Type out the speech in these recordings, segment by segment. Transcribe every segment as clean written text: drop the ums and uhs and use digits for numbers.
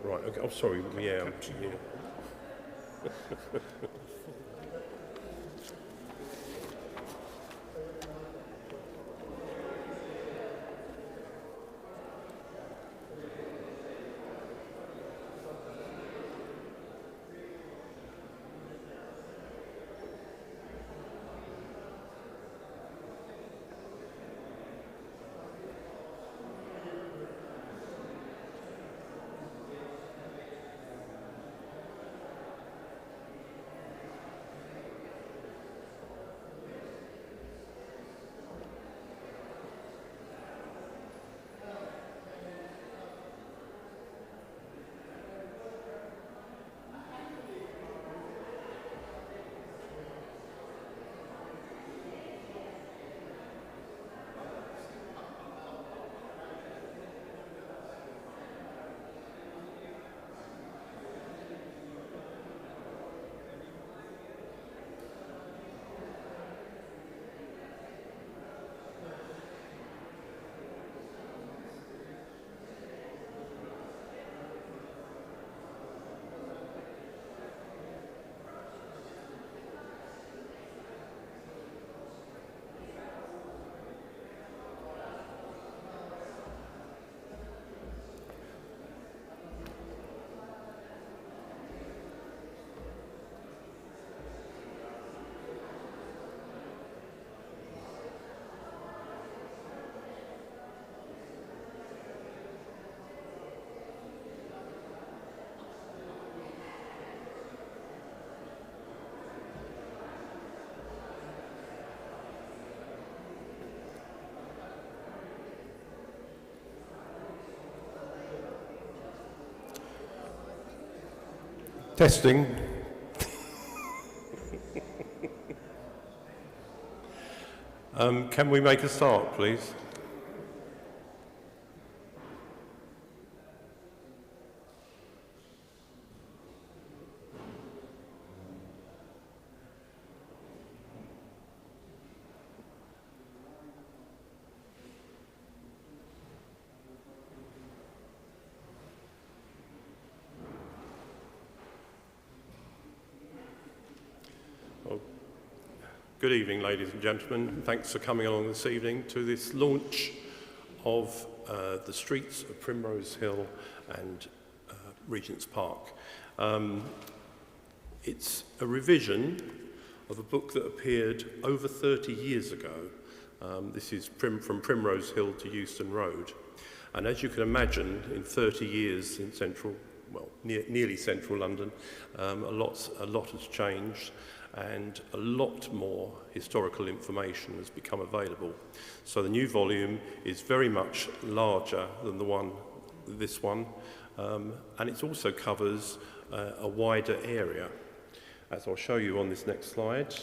Right, okay. Oh, sorry, yeah. Testing. Can we make a start, please? Good evening, ladies and gentlemen. Thanks for coming along this evening to this launch of the streets of Primrose Hill and Regent's Park. It's a revision of a book that appeared over 30 years ago. This is From Primrose Hill to Euston Road. And as you can imagine, in 30 years in central, well, nearly central London, a lot has changed, and a lot more historical information has become available. So the new volume is very much larger than this one, and it also covers a wider area, as I'll show you on this next slide.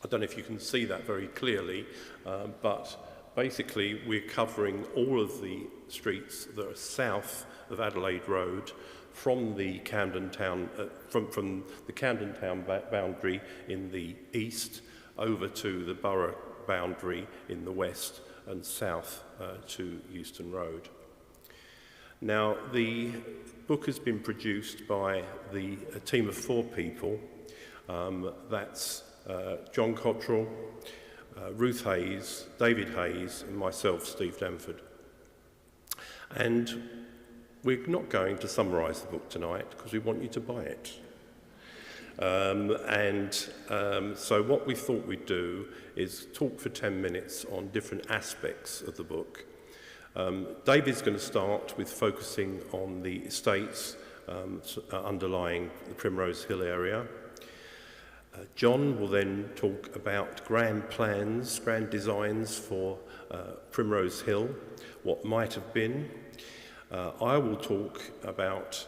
I don't know if you can see that very clearly, but basically we're covering all of the streets that are south of Adelaide Road, from the Camden town, from the Camden town boundary in the east over to the borough boundary in the west and south to Euston Road. Now, the book has been produced by a team of 4 people. That's John Cottrell, Ruth Hayes, David Hayes, and myself, Steve Danford. And we're not going to summarise the book tonight because we want you to buy it. So what we thought we'd do is talk for 10 minutes on different aspects of the book. David's going to start with focusing on the estates underlying the Primrose Hill area. John will then talk about grand plans, grand designs for Primrose Hill, what might have been. I will talk about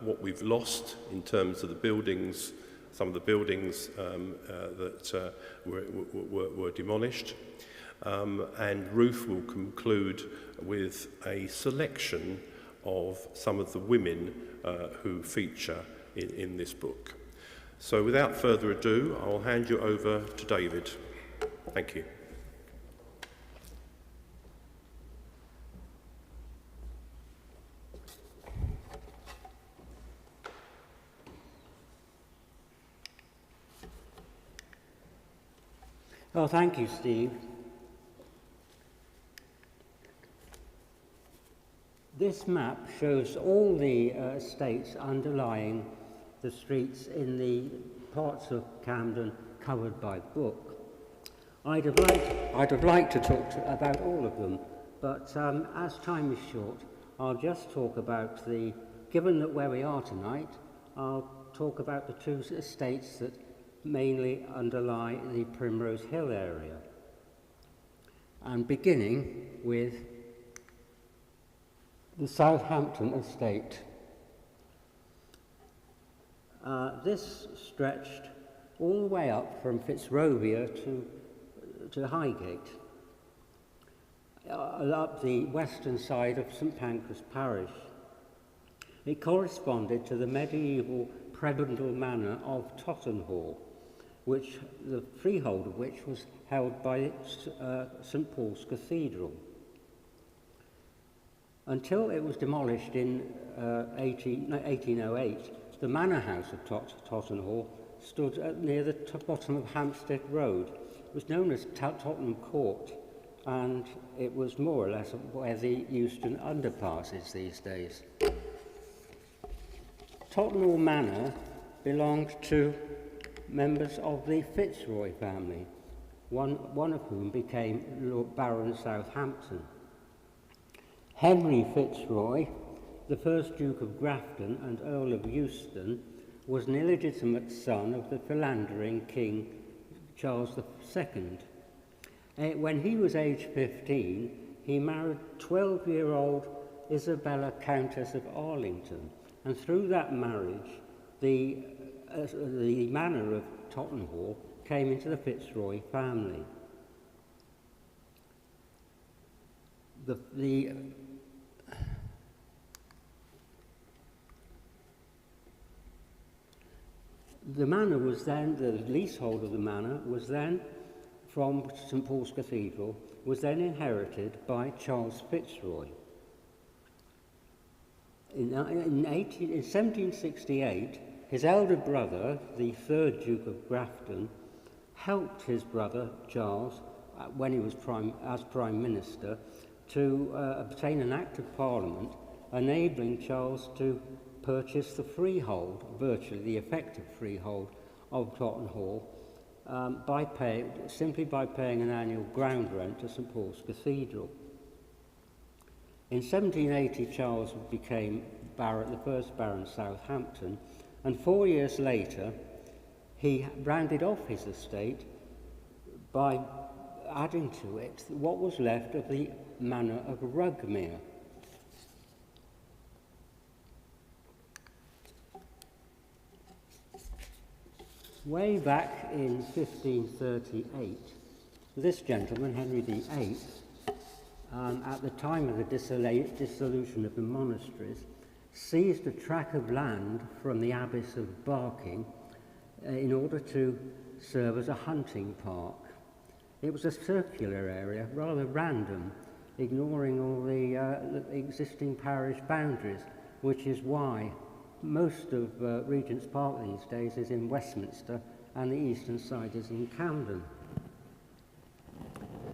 what we've lost in terms of the buildings, some of the buildings that were demolished. And Ruth will conclude with a selection of some of the women who feature in this book. So without further ado, I'll hand you over to David. Thank you. Oh, thank you, Steve. This map shows all the estates underlying the streets in the parts of Camden covered by the book. I'd have liked to talk about all of them, but as time is short, I'll just talk about given that where we are tonight, I'll talk about the two estates that mainly underlie the Primrose Hill area. And beginning with the Southampton estate. This stretched all the way up from Fitzrovia to Highgate, up the western side of St Pancras Parish. It corresponded to the medieval prebendal manor of Tottenhall, which the freehold of which was held by St Paul's Cathedral. Until it was demolished in 1808, the manor house of Tottenhall stood near the bottom of Hampstead Road. It was known as Tottenham Court, and it was more or less where the Euston Underpass is these days. Tottenhall Manor belonged to members of the Fitzroy family, one of whom became Lord Baron Southampton. Henry Fitzroy, the first Duke of Grafton and Earl of Euston, was an illegitimate son of the philandering King Charles II. When he was aged 15, he married 12-year-old Isabella, Countess of Arlington, and through that marriage, the manor of Tottenhall came into the Fitzroy family. The manor was then, the leasehold of the manor was then, from St Paul's Cathedral, was then inherited by Charles Fitzroy. In 1768, his elder brother, the third Duke of Grafton, helped his brother Charles, when he was as Prime Minister, to obtain an Act of Parliament enabling Charles to purchase the freehold, virtually the effective freehold, of Tottenhall simply by paying an annual ground rent to St Paul's Cathedral. In 1780, Charles became the first Baron Southampton, and 4 years later, he rounded off his estate by adding to it what was left of the manor of Rugmere. Way back in 1538, this gentleman, Henry VIII, at the time of the dissolution of the monasteries, seized a tract of land from the Abbess of Barking in order to serve as a hunting park. It was a circular area, rather random, ignoring all the existing parish boundaries, which is why most of Regent's Park these days is in Westminster and the eastern side is in Camden.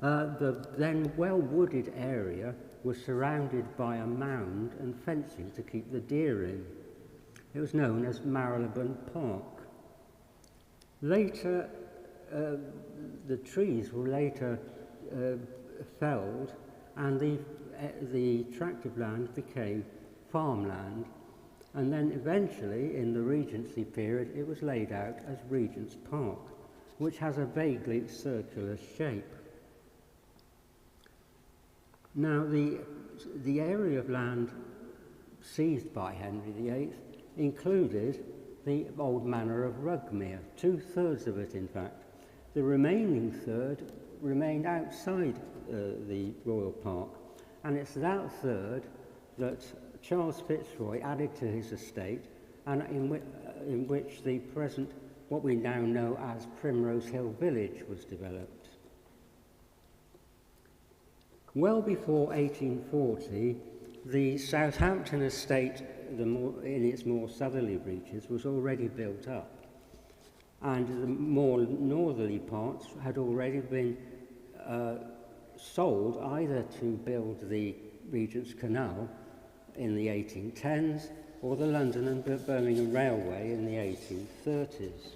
The then well-wooded area was surrounded by a mound and fencing to keep the deer in. It was known as Marylebone Park. Later, the trees were later felled, and the tract of land became farmland, and then eventually, in the Regency period, it was laid out as Regent's Park, which has a vaguely circular shape. Now, the area of land seized by Henry VIII included the old manor of Rugmere, 2/3 of it, in fact. The remaining third remained outside the royal park, and it's that third that Charles Fitzroy added to his estate, and in which the present, what we now know as Primrose Hill Village, was developed. Well before 1840, the Southampton estate, in its more southerly reaches, was already built up. and the more northerly parts had already been sold either to build the Regent's Canal in the 1810s or the London and Birmingham Railway in the 1830s.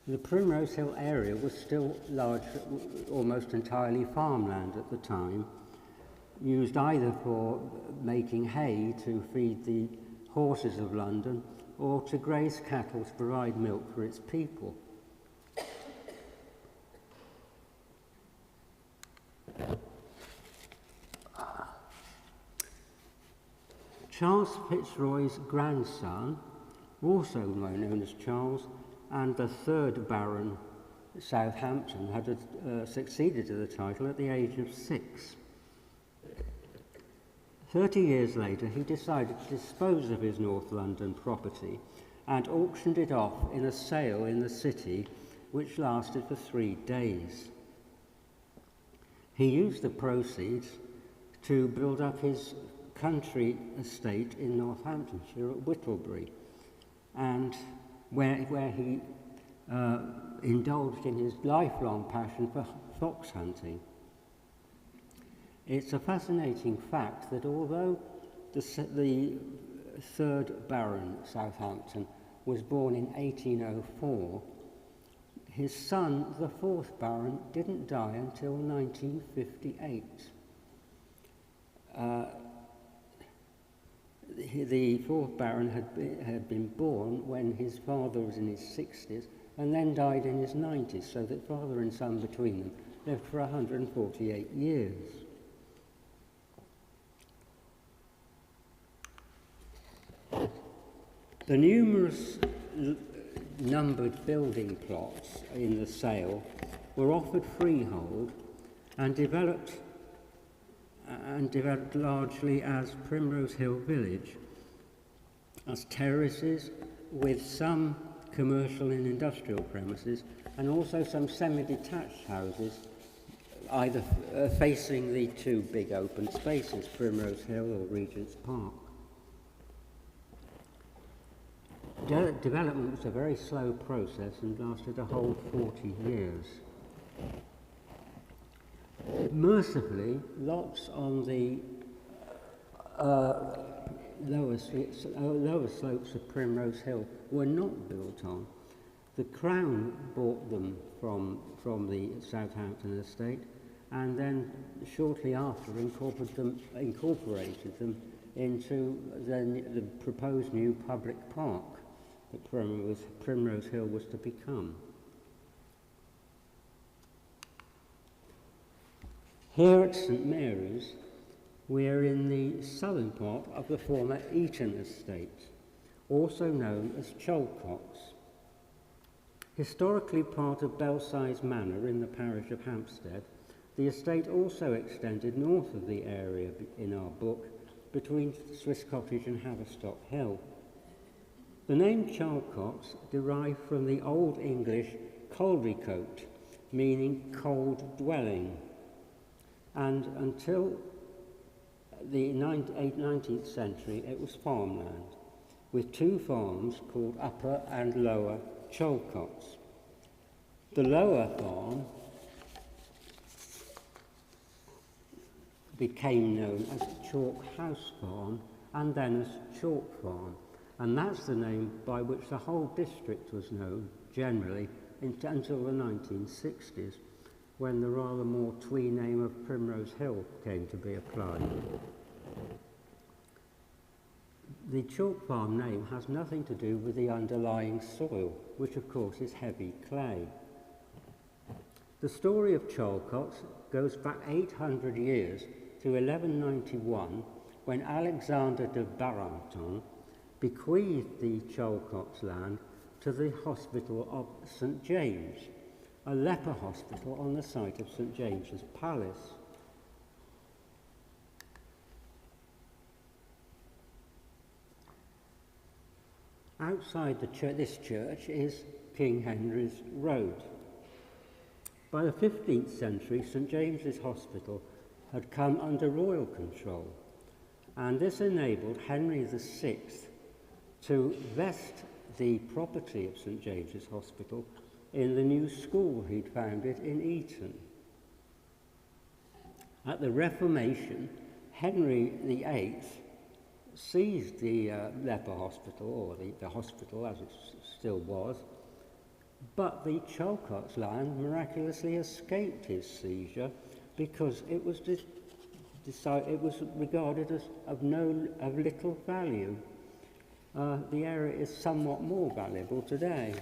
The Primrose Hill area was still large, almost entirely farmland at the time, used either for making hay to feed the horses of London or to graze cattle to provide milk for its people. Charles Fitzroy's grandson, also known as Charles, and the third Baron Southampton had succeeded to the title at the age of 6. 30 years later, he decided to dispose of his North London property and auctioned it off in a sale in the city which lasted for 3 days. He used the proceeds to build up his country estate in Northamptonshire at Whittlebury, and where he indulged in his lifelong passion for fox hunting. It's a fascinating fact that although the third Baron Southampton was born in 1804, his son, the fourth Baron, didn't die until 1958. The fourth Baron had been born when his father was in his 60s and then died in his 90s, so that father and son between them lived for 148 years. The numerous numbered building plots in the sale were offered freehold and developed largely as Primrose Hill Village, as terraces with some commercial and industrial premises, and also some semi-detached houses, either facing the two big open spaces, Primrose Hill or Regent's Park. Development was a very slow process and lasted a whole 40 years. Mercifully, lots on the lower slopes of Primrose Hill were not built on. The Crown bought them from the Southampton estate, and then shortly after incorporated them into the proposed new public park that Primrose Hill was to become. Here at St Mary's, we are in the southern part of the former Eton estate, also known as Chalcots. Historically part of Belsize Manor in the parish of Hampstead, the estate also extended north of the area in our book, between Swiss Cottage and Haverstock Hill. The name Chalcots derived from the Old English colricote, meaning cold dwelling, and until the 19th century it was farmland, with two farms called Upper and Lower Chalcots. The lower farm became known as Chalk House Farm and then as Chalk Farm, and that's the name by which the whole district was known generally until the 1960s, when the rather more twee name of Primrose Hill came to be applied. The Chalk Farm name has nothing to do with the underlying soil, which of course is heavy clay. The story of Chalcots goes back 800 years to 1191, when Alexander de Barenton bequeathed the Chalcots land to the Hospital of St James, a leper hospital on the site of St James's Palace. Outside this church is King Henry's Road. By the 15th century, St James's Hospital had come under royal control, and this enabled Henry VI to vest the property of St James's Hospital in the new school he'd founded in Eton. At the Reformation, Henry VIII seized the leper hospital, or the hospital as it still was, but the Chalcots land miraculously escaped his seizure because it was regarded as of little value. The area is somewhat more valuable today.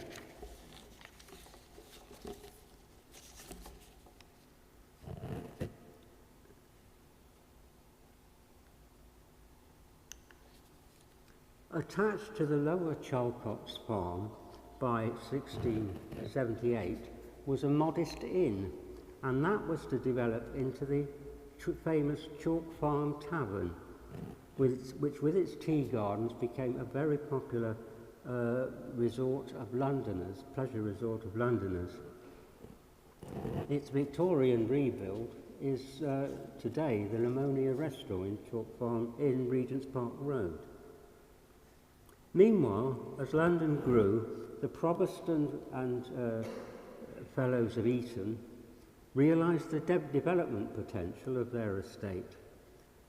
Attached to the lower Chalcots farm by 1678 was a modest inn, and that was to develop into the famous Chalk Farm Tavern, which with its tea gardens became a very popular resort of Londoners, pleasure resort of Londoners. Its Victorian rebuild is today the Lamonia Restaurant in Chalk Farm in Regent's Park Road. Meanwhile, as London grew, the Protestant and Fellows of Eton realised the development potential of their estate.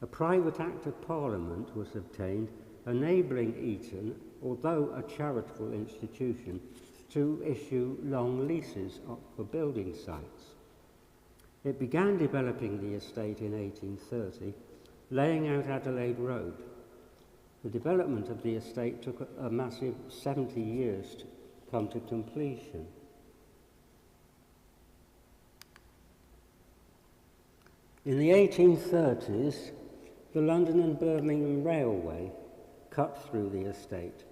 A private Act of Parliament was obtained, enabling Eton, although a charitable institution, to issue long leases for building sites. It began developing the estate in 1830, laying out Adelaide Road. The development of the estate took a massive 70 years to come to completion. In the 1830s, the London and Birmingham Railway cut through the estate.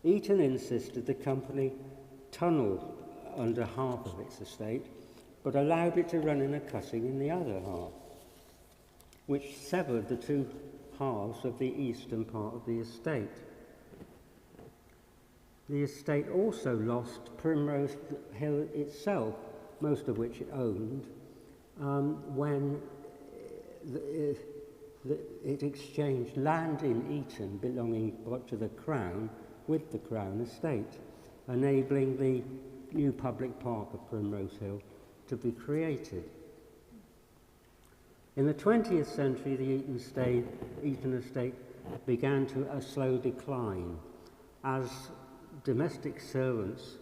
Eton insisted the company tunnel under half of its estate, but allowed it to run in a cutting in the other half, which severed the two halves of the eastern part of the estate. The estate also lost Primrose Hill itself, most of which it owned, when it exchanged land in Eton belonging to the Crown with the Crown estate, enabling the new public park of Primrose Hill to be created. In the 20th century, the Eton estate began a slow decline as domestic servants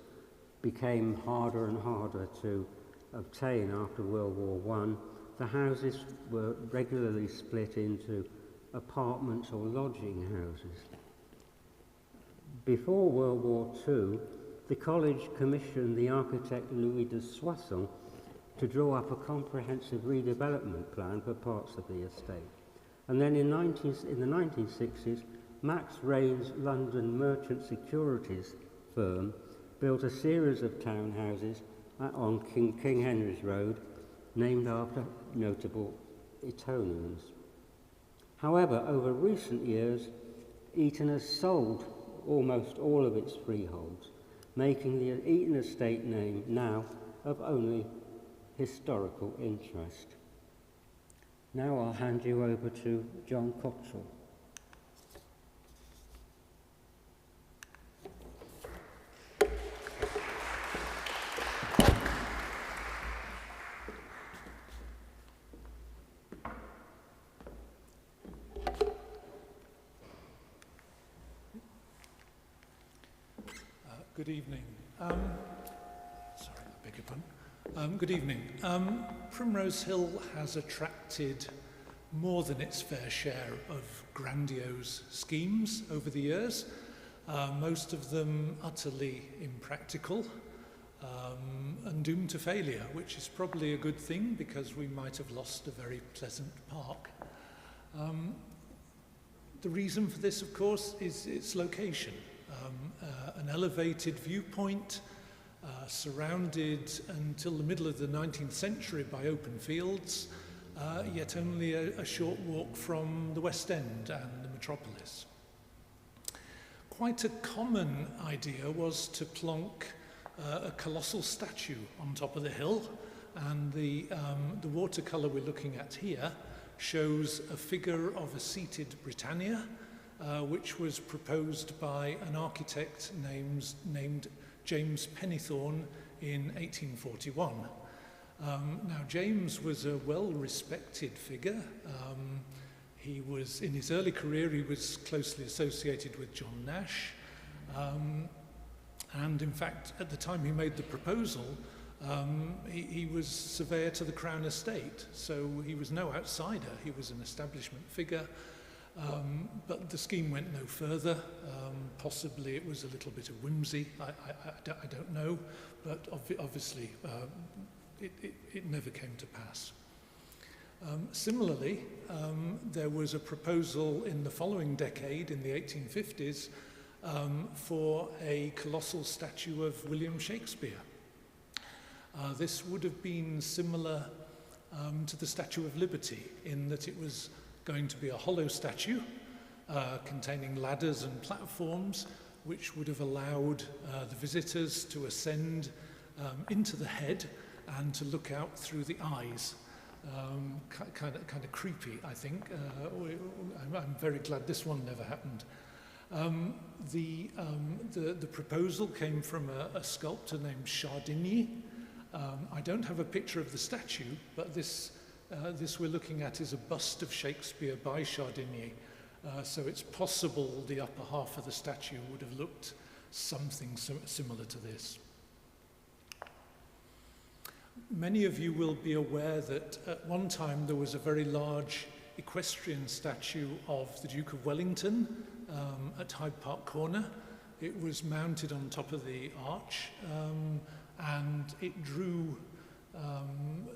became harder and harder to obtain after World War I. The houses were regularly split into apartments or lodging houses. Before World War II, the college commissioned the architect Louis de Soissons to draw up a comprehensive redevelopment plan for parts of the estate. And then in the 1960s, Max Rain's London Merchant Securities firm built a series of townhouses on King Henry's Road, named after notable Etonians. However, over recent years, Eton has sold almost all of its freeholds, making the Eton estate name now of only historical interest. Now I'll hand you over to John Cottrell. Good evening. Sorry, I beg your pardon. Good evening. Primrose Hill has attracted more than its fair share of grandiose schemes over the years, most of them utterly impractical and doomed to failure, which is probably a good thing because we might have lost a very pleasant park. The reason for this, of course, is its location. An elevated viewpoint, surrounded until the middle of the 19th century by open fields, yet only a short walk from the West End and the metropolis. Quite a common idea was to plonk a colossal statue on top of the hill, and the watercolour we're looking at here shows a figure of a seated Britannia, which was proposed by an architect named James Pennethorne in 1841. Now, James was a well-respected figure. He was, in his early career, he was closely associated with John Nash. And in fact, at the time he made the proposal, he was surveyor to the Crown Estate, so he was no outsider. He was an establishment figure, but the scheme went no further. Possibly it was a little bit of whimsy, I don't know, but obviously it never came to pass. Similarly, there was a proposal in the following decade, in the 1850s, for a colossal statue of William Shakespeare. This would have been similar to the Statue of Liberty in that it was going to be a hollow statue containing ladders and platforms which would have allowed the visitors to ascend into the head and to look out through the eyes. Kind of creepy, I think. I'm very glad this one never happened. The proposal came from a sculptor named Chardigny. I don't have a picture of the statue, but this we're looking at is a bust of Shakespeare by Chardigny. So it's possible the upper half of the statue would have looked something similar to this. Many of you will be aware that at one time there was a very large equestrian statue of the Duke of Wellington at Hyde Park Corner. It was mounted on top of the arch, and it drew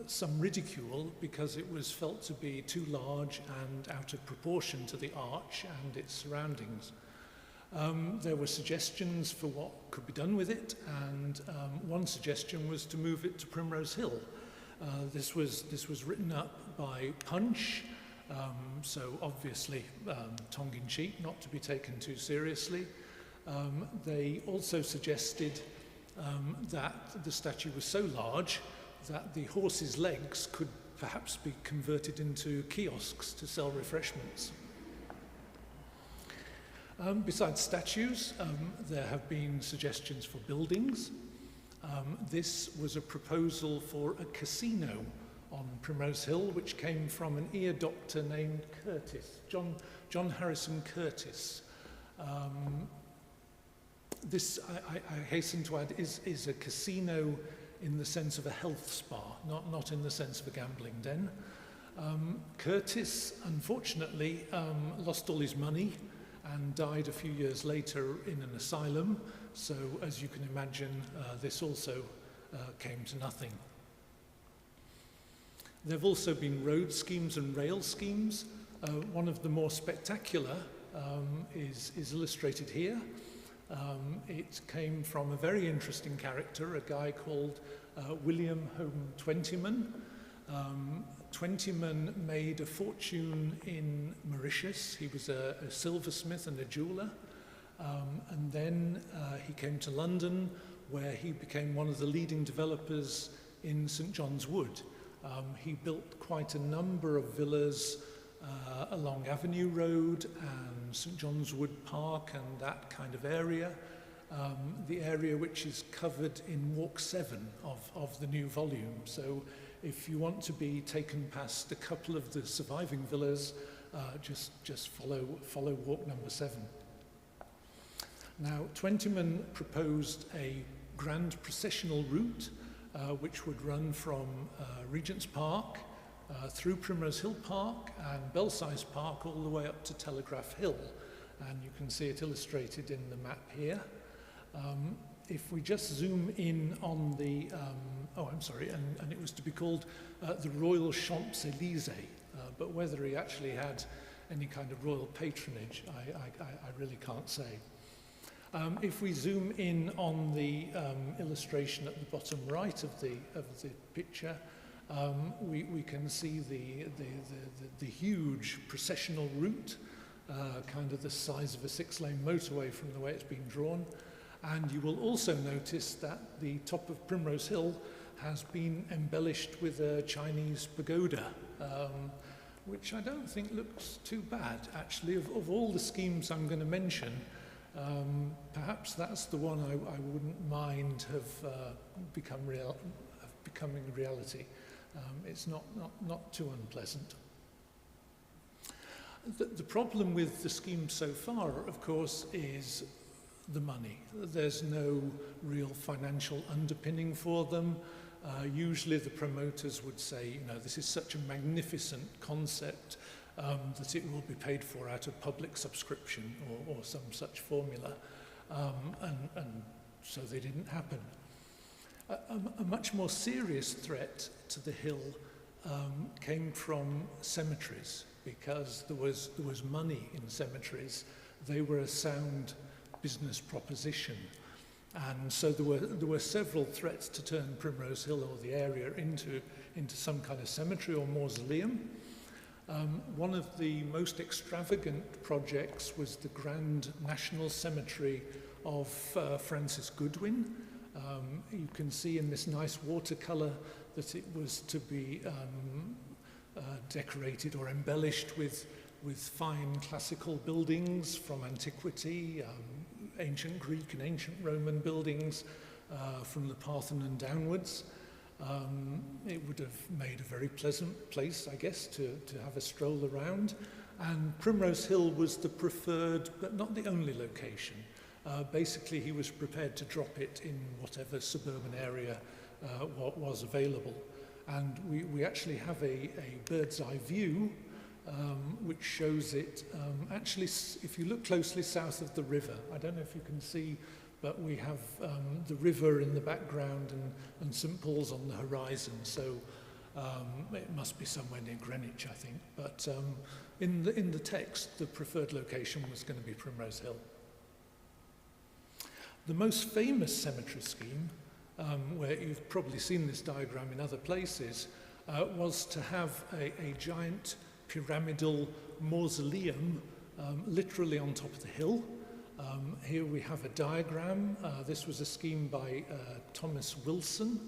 some ridicule because it was felt to be too large and out of proportion to the arch and its surroundings. There were suggestions for what could be done with it, and one suggestion was to move it to Primrose Hill. This was written up by Punch, so obviously tongue-in-cheek, not to be taken too seriously. They also suggested that the statue was so large that the horse's legs could perhaps be converted into kiosks to sell refreshments. Besides statues, there have been suggestions for buildings. This was a proposal for a casino on Primrose Hill, which came from an ear doctor named Curtis, John Harrison Curtis. This, I hasten to add, is a casino in the sense of a health spa, not in the sense of a gambling den. Curtis, unfortunately, lost all his money and died a few years later in an asylum, so as you can imagine, this also came to nothing. There have also been road schemes and rail schemes. One of the more spectacular is illustrated here. It came from a very interesting character, a guy called William Home Twentyman. Twentyman made a fortune in Mauritius. He was a silversmith and a jeweller. And then he came to London, where he became one of the leading developers in St. John's Wood. He built quite a number of villas along Avenue Road and St. John's Wood Park and that kind of area. The area which is covered in Walk 7 of the new volume. So if you want to be taken past a couple of the surviving villas, just follow Walk number 7. Now, Twentyman proposed a grand processional route which would run from Regent's Park through Primrose Hill Park and Belsize Park all the way up to Telegraph Hill. And you can see it illustrated in the map here. If we just zoom in on the, and it was to be called the Royal Champs-Élysées, but whether he actually had any kind of royal patronage, I really can't say. If we zoom in on the illustration at the bottom right of the picture, we can see the huge processional route, kind of the size of a 6-lane motorway from the way it's been drawn. And you will also notice that the top of Primrose Hill has been embellished with a Chinese pagoda. which I don't think looks too bad, actually. Of all the schemes I'm going to mention, perhaps that's the one I wouldn't mind becoming a reality. It's not too unpleasant. The problem with the scheme so far, of course, is the money. There's no real financial underpinning for them. Usually the promoters would say, you know, this is such a magnificent concept that it will be paid for out of public subscription or some such formula, and so they didn't happen. A much more serious threat to the hill came from cemeteries, because there was money in cemeteries. They were a sound business proposition. And so there were several threats to turn Primrose Hill or the area into some kind of cemetery or mausoleum. One of the most extravagant projects was the Grand National Cemetery of Francis Goodwin. You can see in this nice watercolour that it was to be decorated or embellished with fine classical buildings from antiquity, ancient Greek and ancient Roman buildings from the Parthenon downwards. It would have made a very pleasant place, I guess, to have a stroll around. And Primrose Hill was the preferred, but not the only location. Basically, he was prepared to drop it in whatever suburban area was available. And we actually have a bird's eye view which shows it actually, if you look closely south of the river. I don't know if you can see, but we have the river in the background and St Paul's on the horizon, so it must be somewhere near Greenwich, I think. But in the text, the preferred location was going to be Primrose Hill. The most famous cemetery scheme, where you've probably seen this diagram in other places, was to have a giant pyramidal mausoleum literally on top of the hill. Here we have a diagram. This was a scheme by Thomas Wilson.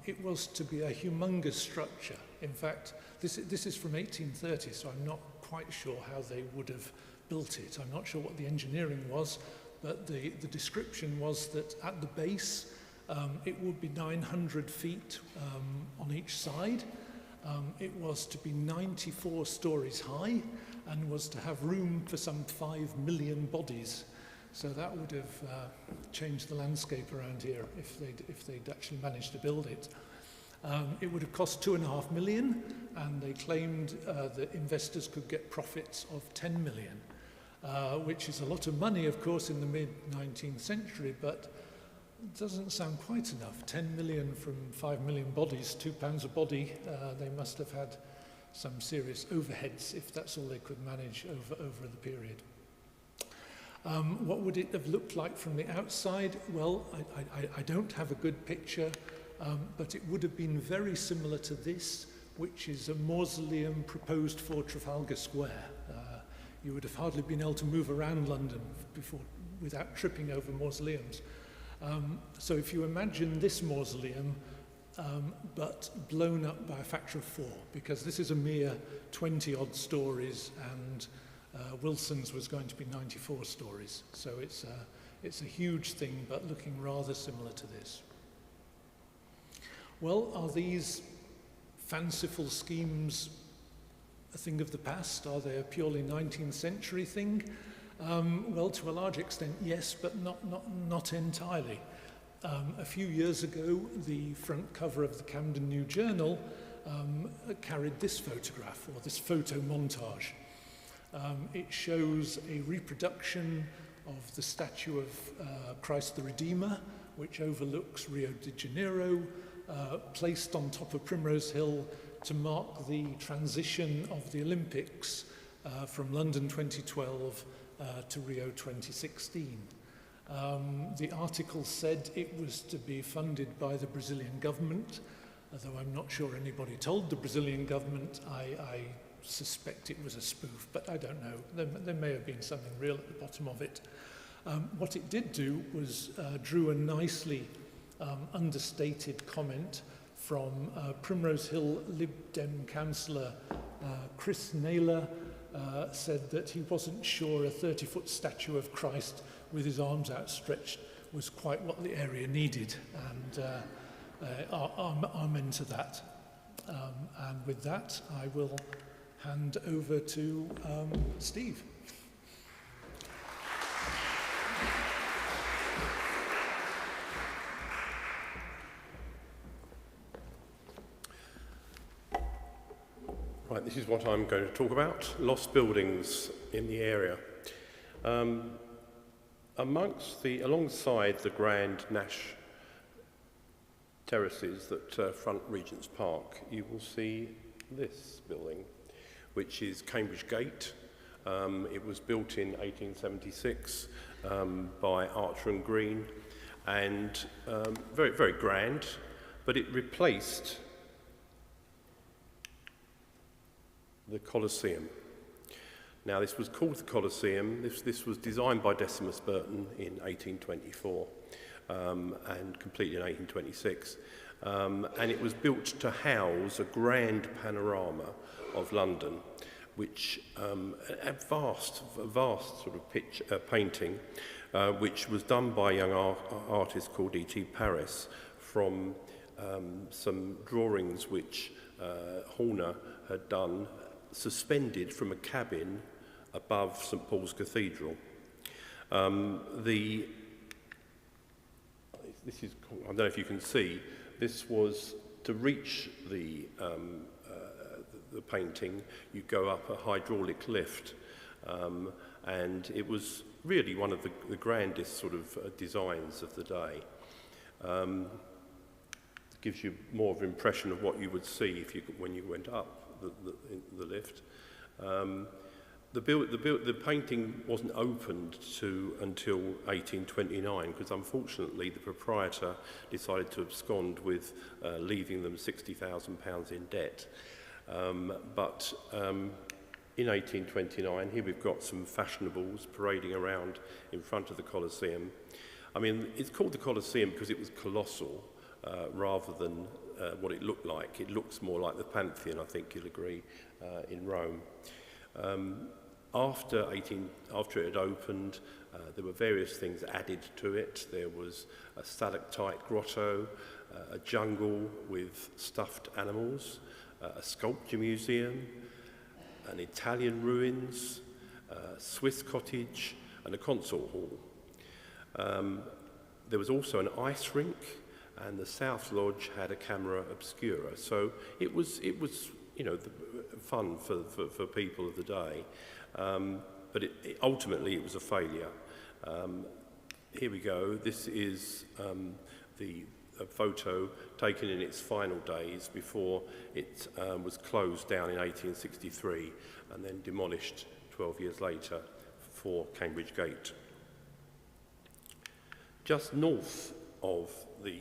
It was to be a humongous structure. In fact, this is from 1830, so I'm not quite sure how they would have built it. I'm not sure what the engineering was, but the description was that at the base it would be 900 feet on each side. It was to be 94 stories high and was to have room for some 5 million bodies. So that would have changed the landscape around here if they'd actually managed to build it. It would have cost 2.5 million, and they claimed that investors could get profits of 10 million, which is a lot of money, of course, in the mid-19th century, but it doesn't sound quite enough. 10 million from 5 million bodies, £2 a body. They must have had some serious overheads if that's all they could manage over the period. What would it have looked like from the outside? Well, I don't have a good picture, but it would have been very similar to this, which is a mausoleum proposed for Trafalgar Square. You would have hardly been able to move around London without tripping over mausoleums. So if you imagine this mausoleum, but blown up by a factor of 4, because this is a mere 20-odd stories, and Wilson's was going to be 94 stories. So it's a huge thing, but looking rather similar to this. Well, are these fanciful schemes a thing of the past? Are they a purely 19th century thing? Well, to a large extent, yes, but not entirely. A few years ago, the front cover of the Camden New Journal carried this photograph, or this photo montage. It shows a reproduction of the statue of Christ the Redeemer, which overlooks Rio de Janeiro, placed on top of Primrose Hill to mark the transition of the Olympics from London 2012 to Rio 2016. The article said it was to be funded by the Brazilian government, although I'm not sure anybody told the Brazilian government. I suspect it was a spoof, but I don't know. There may have been something real at the bottom of it. What it did do was drew a nicely understated comment from Primrose Hill Lib Dem councillor Chris Naylor said that he wasn't sure a 30-foot statue of Christ with his arms outstretched was quite what the area needed, and I'm into that. And with that, I will hand over to Steve. Right, this is what I'm going to talk about, lost buildings in the area. Alongside the grand Nash terraces that front Regent's Park, you will see this building, which is Cambridge Gate. It was built in 1876 by Archer and Green, and very, very grand, but it replaced the Colosseum. Now, this was called the Colosseum. This was designed by Decimus Burton in 1824 and completed in 1826. And it was built to house a grand panorama of London, which a vast sort of painting, which was done by a young artist called E.T. Paris from some drawings which Horner had done, suspended from a cabin above St Paul's Cathedral. This is, I don't know if you can see, this was to reach the painting. You go up a hydraulic lift, and it was really one of the grandest sort of designs of the day. It gives you more of an impression of what you would see when you went up the lift. The painting wasn't opened until 1829, because unfortunately the proprietor decided to abscond with leaving them £60,000 in debt. But in 1829, here we've got some fashionables parading around in front of the Colosseum. I mean, it's called the Colosseum because it was colossal rather than what it looked like. It looks more like the Pantheon, I think you'll agree, in Rome. After it had opened, there were various things added to it. There was a stalactite grotto, a jungle with stuffed animals, a sculpture museum, an Italian ruins, a Swiss cottage, and a concert hall. There was also an ice rink, and the South Lodge had a camera obscura. So it was fun for people of the day. But ultimately it was a failure. Here we go. This is a photo taken in its final days before it was closed down in 1863 and then demolished 12 years later for Cambridge Gate. Just north of the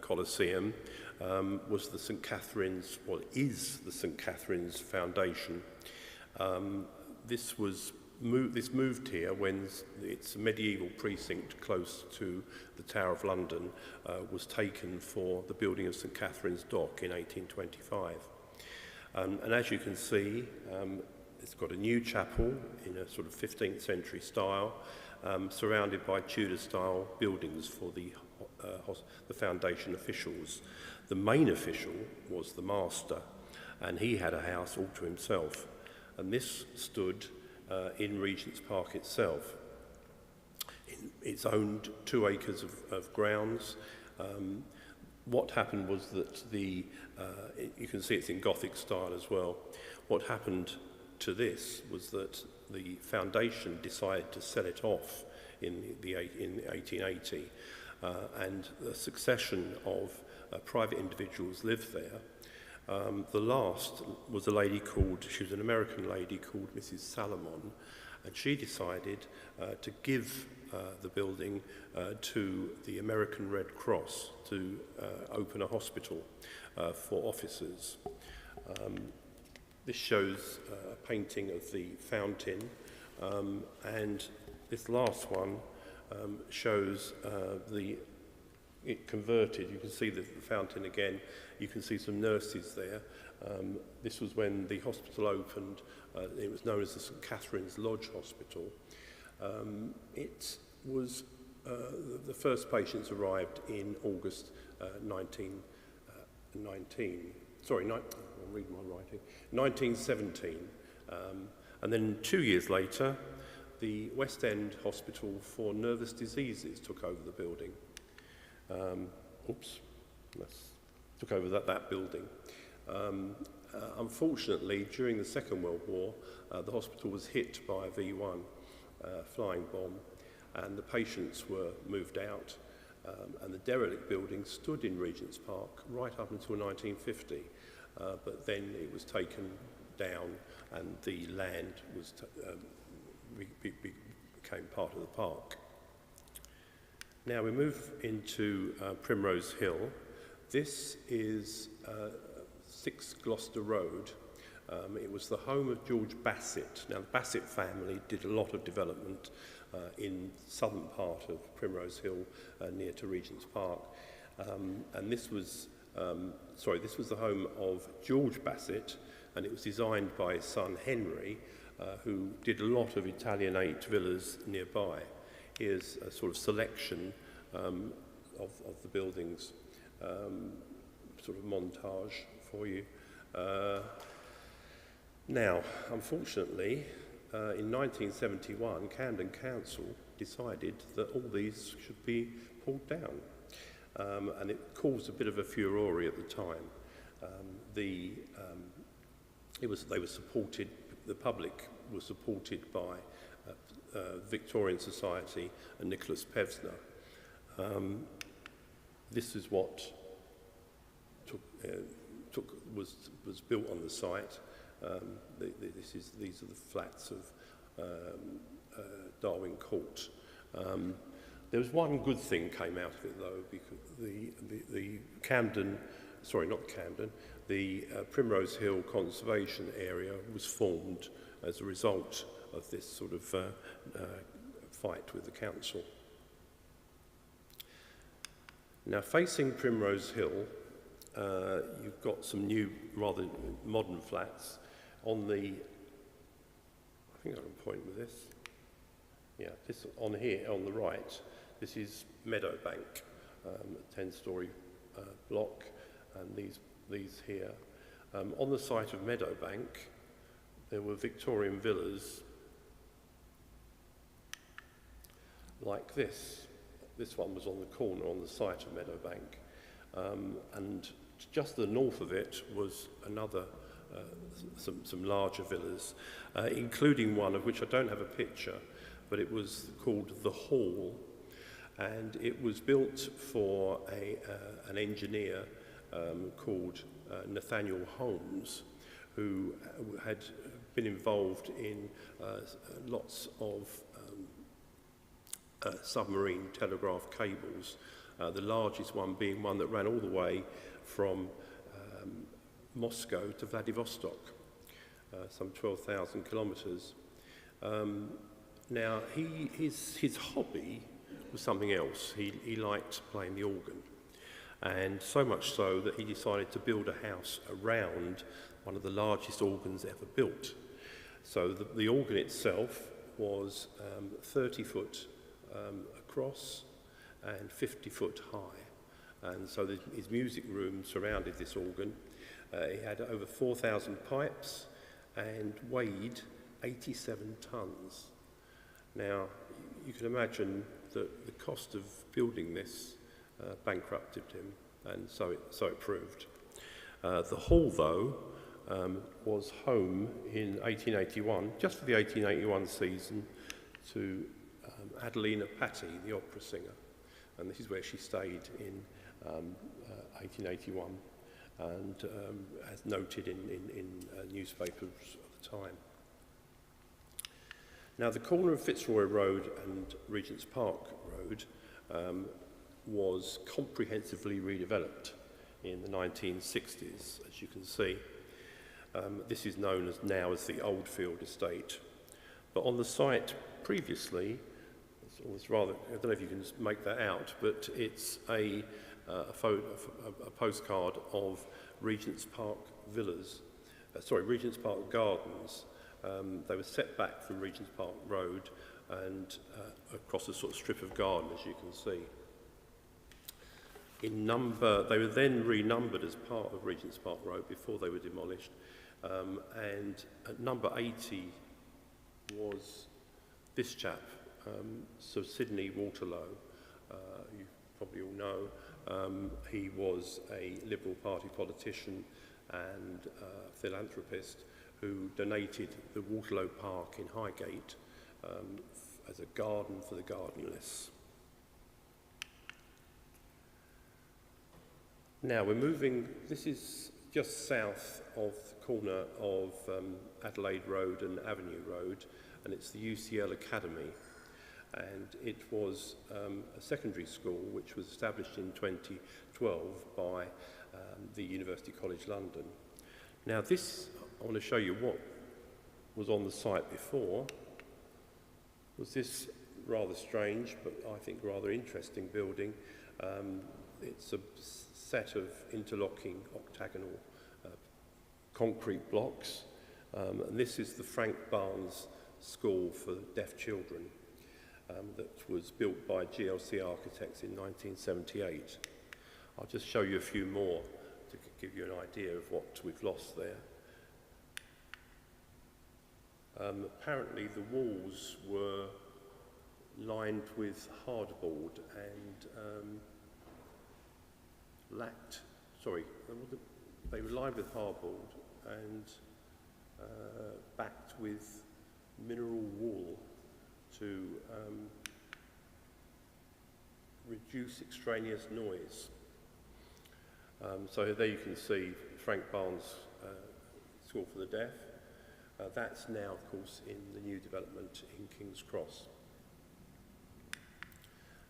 Colosseum was the St Catherine's, is the St Catherine's Foundation. This moved here when its medieval precinct close to the Tower of London was taken for the building of St Catherine's Dock in 1825. And as you can see, it's got a new chapel in a sort of 15th century style, surrounded by Tudor-style buildings for the foundation officials. The main official was the master, and he had a house all to himself. And this stood in Regent's Park itself. It's owned 2 acres of grounds. What happened was that you can see it's in Gothic style as well. What happened to this was that the foundation decided to sell it off in 1880, and a succession of private individuals lived there. The last was she was an American lady called Mrs. Salomon, and she decided to give the building to the American Red Cross to open a hospital for officers. This shows a painting of the fountain, and this last one shows it converted. You can see the fountain again. You can see some nurses there, This was when the hospital opened. It was known as the St Catherine's Lodge Hospital. It was the first patients arrived in August 1917. And then 2 years later, the West End Hospital for Nervous Diseases took over the building. Took over that building. Unfortunately, during the Second World War, the hospital was hit by a V1 flying bomb, and the patients were moved out, and the derelict building stood in Regent's Park right up until 1950, but then it was taken down and the land was became part of the park. Now we move into Primrose Hill. This is 6 Gloucester Road. It was the home of George Bassett. Now the Bassett family did a lot of development in the southern part of Primrose Hill near to Regent's Park. And this was the home of George Bassett, and it was designed by his son Henry, who did a lot of Italianate villas nearby. Here's a sort of selection of the buildings, sort of montage for you. Now, unfortunately, in 1971, Camden Council decided that all these should be pulled down, and it caused a bit of a furore at the time. They were supported. The public was supported by Victorian Society and Nicholas Pevsner. This is what was built on the site. These are the flats of Darwin Court. There was one good thing came out of it though, because the Primrose Hill Conservation Area was formed as a result of this sort of fight with the council. Now, facing Primrose Hill, you've got some new, rather modern flats on the, I think I can point with this. Yeah, this on here, on the right, this is Meadowbank, a 10-storey block, and these here. On the site of Meadowbank, there were Victorian villas like this. This one was on the corner on the site of Meadowbank, and just to the north of it was another, some larger villas, including one of which I don't have a picture, but it was called The Hall, and it was built for an engineer called Nathaniel Holmes, who had been involved in lots of submarine telegraph cables, the largest one being one that ran all the way from Moscow to Vladivostok, some 12,000 kilometres. Now, his hobby was something else. He liked playing the organ, and so much so that he decided to build a house around one of the largest organs ever built. So the organ itself was 30 foot across and 50 foot high, and so his music room surrounded this organ. He had over 4,000 pipes and weighed 87 tons. Now, you can imagine that the cost of building this bankrupted him, and so it proved. The hall, though, was home in 1881, just for the 1881 season, to Adelina Patti, the opera singer, and this is where she stayed in 1881, and as noted in newspapers at the time. Now, the corner of Fitzroy Road and Regent's Park Road was comprehensively redeveloped in the 1960s, as you can see. This is known now as the Oldfield Estate. But on the site previously, it's rather, I don't know if you can make that out, but it's a postcard of Regent's Park villas, Regent's Park Gardens. They were set back from Regent's Park Road and across a sort of strip of garden, as you can see. They were then renumbered as part of Regent's Park Road before they were demolished. And at number 80 was this chap, Sir Sidney Waterlow. You probably all know. He was a Liberal Party politician and philanthropist who donated the Waterlow Park in Highgate as a garden for the gardenless. Now we're moving, this is just south of the corner of Adelaide Road and Avenue Road, and it's the UCL Academy. And it was a secondary school which was established in 2012 by the University College London. Now this, I want to show you what was on the site before, was this rather strange but I think rather interesting building. It's a set of interlocking octagonal concrete blocks, and this is the Frank Barnes School for Deaf Children that was built by GLC Architects in 1978. I'll just show you a few more to give you an idea of what we've lost there. Apparently the walls were lined with hardboard and they were lined with hardboard and backed with mineral wool to reduce extraneous noise. So there you can see Frank Barnes School for the Deaf. That's now, of course, in the new development in King's Cross.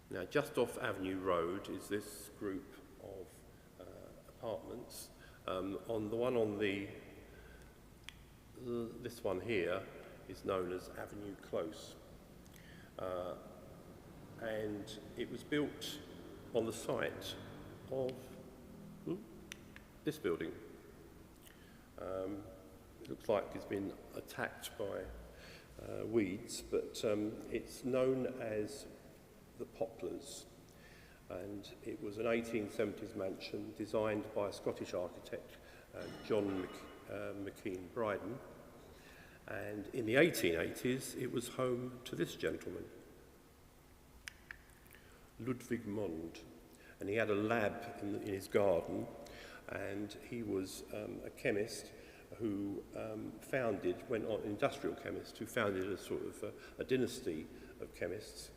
Now, just off Avenue Road is this group of apartments. On the one on this one here is known as Avenue Close. And it was built on the site of this building. It looks like it's been attacked by weeds, but it's known as the Poplars. And it was an 1870s mansion designed by a Scottish architect, John McKean Bryden. And in the 1880s, it was home to this gentleman, Ludwig Mond. And he had a lab in his garden, and he was a chemist who industrial chemist, who founded a sort of a dynasty of chemists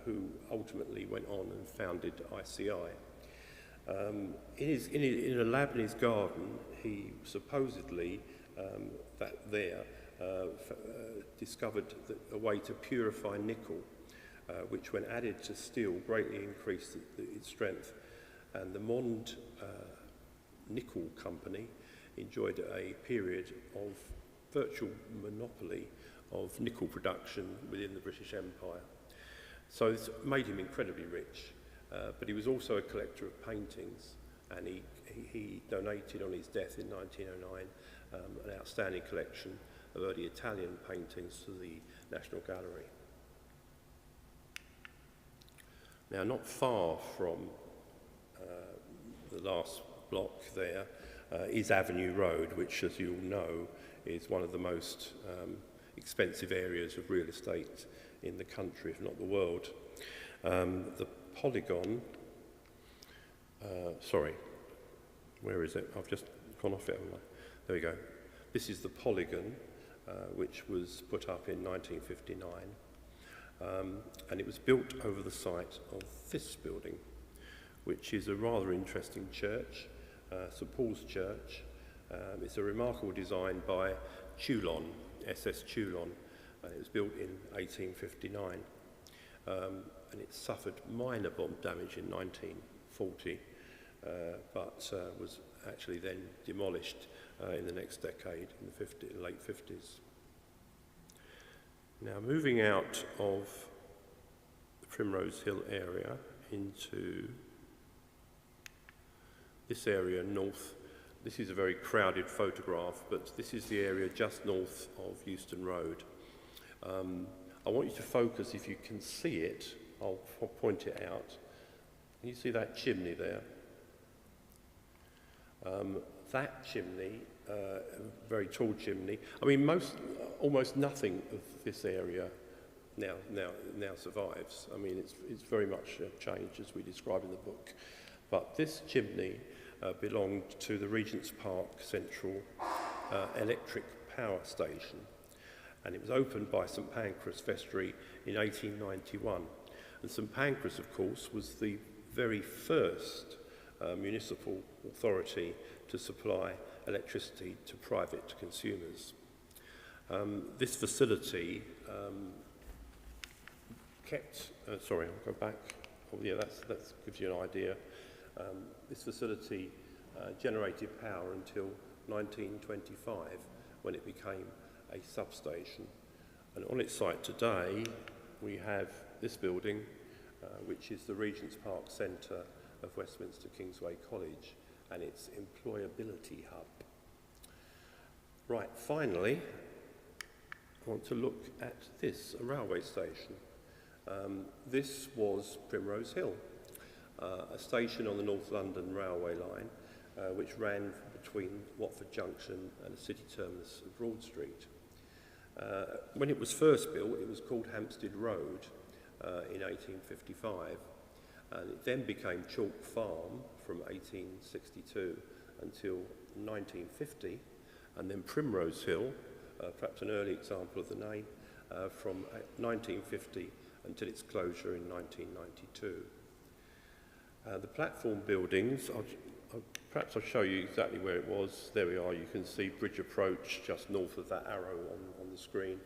who ultimately went on and founded ICI. In a lab in his garden, he supposedly discovered a way to purify nickel, which when added to steel greatly increased its strength. And the Mond Nickel Company enjoyed a period of virtual monopoly of nickel production within the British Empire. So it's made him incredibly rich, but he was also a collector of paintings, and he donated on his death in 1909 an outstanding collection of early Italian paintings to the National Gallery. Now, not far from the last block there is Avenue Road, which, as you all know, is one of the most expensive areas of real estate in the country, if not the world. The polygon, where is it? I've just gone off it, haven't I? There we go. This is the polygon, which was put up in 1959. And it was built over the site of this building, which is a rather interesting church, St Paul's Church. It's a remarkable design by Toulon, SS Toulon, and it was built in 1859. And it suffered minor bomb damage in 1940, but was actually then demolished in the next decade, in the late 50s. Now, moving out of the Primrose Hill area into this area north this is a very crowded photograph, but this is the area just north of Euston Road. I want you to focus, if you can see it, I'll point it out. Can you see that chimney there? That chimney, a very tall chimney. I mean, almost nothing of this area now survives. I mean, it's very much changed as we describe in the book. But this chimney belonged to the Regent's Park Central Electric Power Station, and it was opened by St Pancras Vestry in 1891. And St Pancras, of course, was the very first municipal authority to supply electricity to private consumers. This facility sorry, I'll go back. Oh, yeah, that gives you an idea. This facility generated power until 1925, when it became a substation. And on its site today, we have this building, which is the Regent's Park Centre of Westminster Kingsway College, and its employability hub. Right, finally, I want to look at this, a railway station. This was Primrose Hill, a station on the North London Railway line, which ran between Watford Junction and the city terminus of Broad Street. When it was first built, it was called Hampstead Road in 1855, and it then became Chalk Farm from 1862 until 1950, and then Primrose Hill, perhaps an early example of the name, from 1950 until its closure in 1992. The platform buildings, perhaps I'll show you exactly where it was. There we are, you can see Bridge Approach just north of that arrow on the screen.